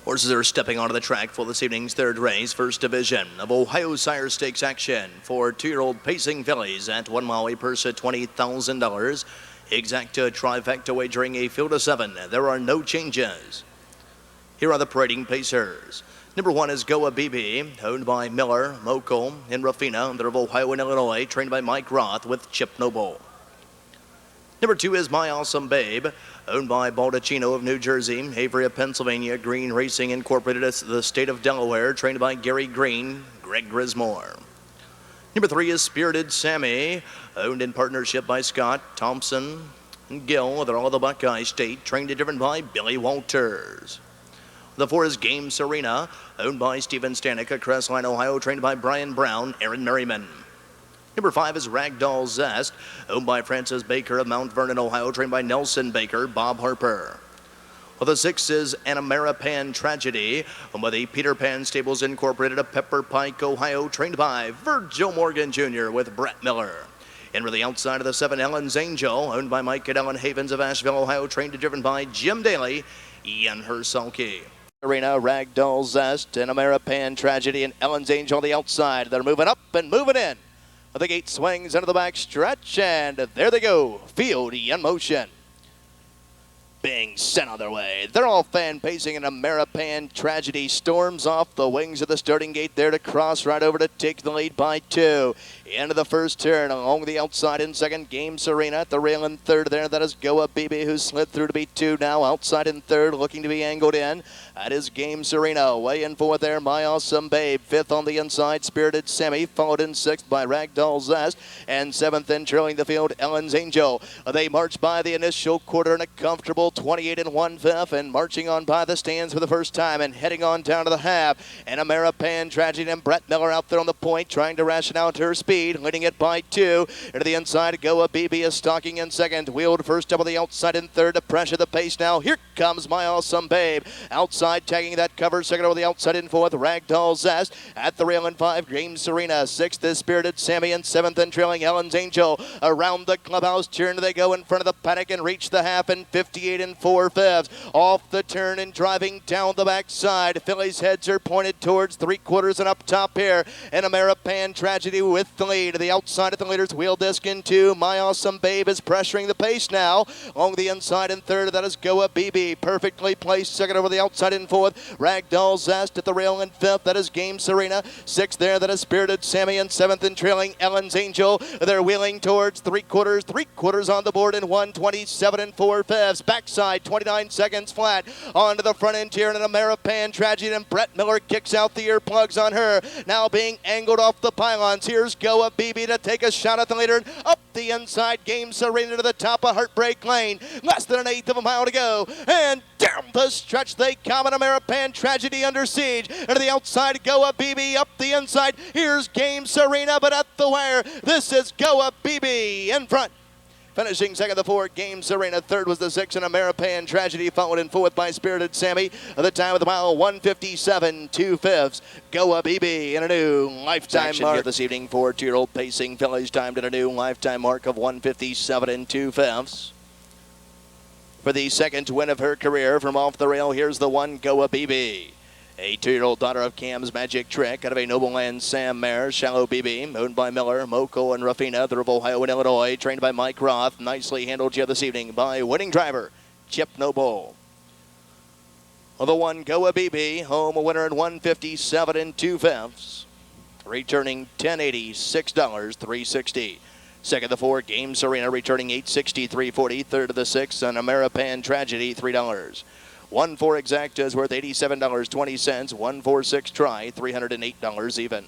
Horses are stepping onto the track for this evening's third race, first division of Ohio Sire Stakes action for 2-year-old pacing fillies at 1 mile, a purse at $20,000. Exacta trifecta wagering a field of 7. There are no changes. Here are the parading pacers. Number 1 is GOA BB, owned by Miller, Mokel, and Rafina. They're of Ohio and Illinois, trained by Mike Roth with Chip Noble. Number 2 is My Awesome Babe, owned by Baldacchino of New Jersey, Avery of Pennsylvania, Green Racing Incorporated, the state of Delaware, trained by Gary Green, Greg Grismore. Number 3 is Spirited Sammy, owned in partnership by Scott, Thompson, and Gill. They're all the Buckeye State, trained and driven by Billy Walters. The 4 is Game Serena, owned by Stephen Stanek of Crestline, Ohio, trained by Brian Brown, Aaron Merriman. Number 5 is Ragdoll Zest, owned by Francis Baker of Mount Vernon, Ohio, trained by Nelson Baker, Bob Harper. Well, the 6 is Pan Tragedy, owned by the Peter Pan Stables Incorporated of Pepper Pike, Ohio, trained by Virgil Morgan Jr. with Brett Miller. And the outside of the 7, Ellen's Angel, owned by Mike and Ellen Havens of Asheville, Ohio, trained and driven by Jim Daly, Ian Hersalke. Arena, Ragdoll Zest, and Pan Tragedy, and Ellen's Angel on the outside. They're moving up and moving in. The gate swings into the back stretch, and there they go. Field in motion. Being sent on their way. They're all fan pacing, and Pan Tragedy storms off the wings of the starting gate there to cross right over to take the lead by 2. Into the first turn along the outside in second, Game Serena at the rail in third there. That is GOA BB, who slid through to be 2 now. Outside in third, looking to be angled in. That is Game Serena. Way in fourth there, My Awesome Babe. Fifth on the inside, Spirited Sammy, followed in sixth by Ragdoll Zest. And seventh in trailing the field, Ellen's Angel. They march by the initial quarter in a comfortable 28 1/5, and marching on by the stands for the first time and heading on down to the half. And Pan Tragedy and Brett Miller out there on the point, trying to ration out her speed, leading it by 2. Into the inside, GOA BB is stalking in second. Wheeled first up on the outside in third to pressure the pace now. Here comes My Awesome Babe. Outside tagging that cover, second over the outside in fourth, Ragdoll Zest. At the rail in 5, Game Serena. 6th is Spirited Sammy, and 7th and trailing Ellen's Angel. Around the clubhouse turn they go in front of the paddock and reach the half in 58 4/5. Off the turn and driving down the backside. Fillies' heads are pointed towards 3/4 and up top here. And Pan Tragedy with the lead. The outside of the leader's wheel disc in 2. My Awesome Babe is pressuring the pace now. Along the inside in third, that is GOA BB. Perfectly placed second over the outside in fourth. Ragdoll Zest at the rail in fifth. That is Game Serena. 6th there, that is Spirited Sammy. And 7th and trailing Ellen's Angel. They're wheeling towards 3/4 on the board in 1:27 4/5. Backside 29 seconds flat onto the front interior, and Pan Tragedy, and Brett Miller kicks out the earplugs on her. Now being angled off the pylons. Here's GOA BB to take a shot at the leader. Up the inside, Game Serena to the top of Heartbreak Lane. Less than an eighth of a mile to go. And down the stretch they come, and Pan Tragedy under siege. Into the outside, GOA BB up the inside. Here's Game Serena, but at the wire, this is GOA BB in front. Finishing second, the 4, Game Serena. Third was the 6, and Pan Tragedy, followed in fourth by Spirited Sammy. The time of the mile, 1:57 2/5. GOA BB in a new lifetime mark here this evening for 2-year-old pacing fillies, timed at a new lifetime mark of 1:57 2/5. For the second win of her career from off the rail, here's the 1, GOA BB. A 2-year-old daughter of Cam's Magic Trick out of a Nobleland Sam mare, Shallow BB, owned by Miller, Mokel, and Rafina. They're of Ohio and Illinois, trained by Mike Roth. Nicely handled here this evening by winning driver Chip Noble. The 1, GOA BB, home a winner in 1:57 2/5, returning $1086 360. Second, the 4, Game Serena, returning $860 340. Third of the 6, and Pan Tragedy, $3. 1-4 exacta is worth $87.20. 1-4-6 try, $308 even.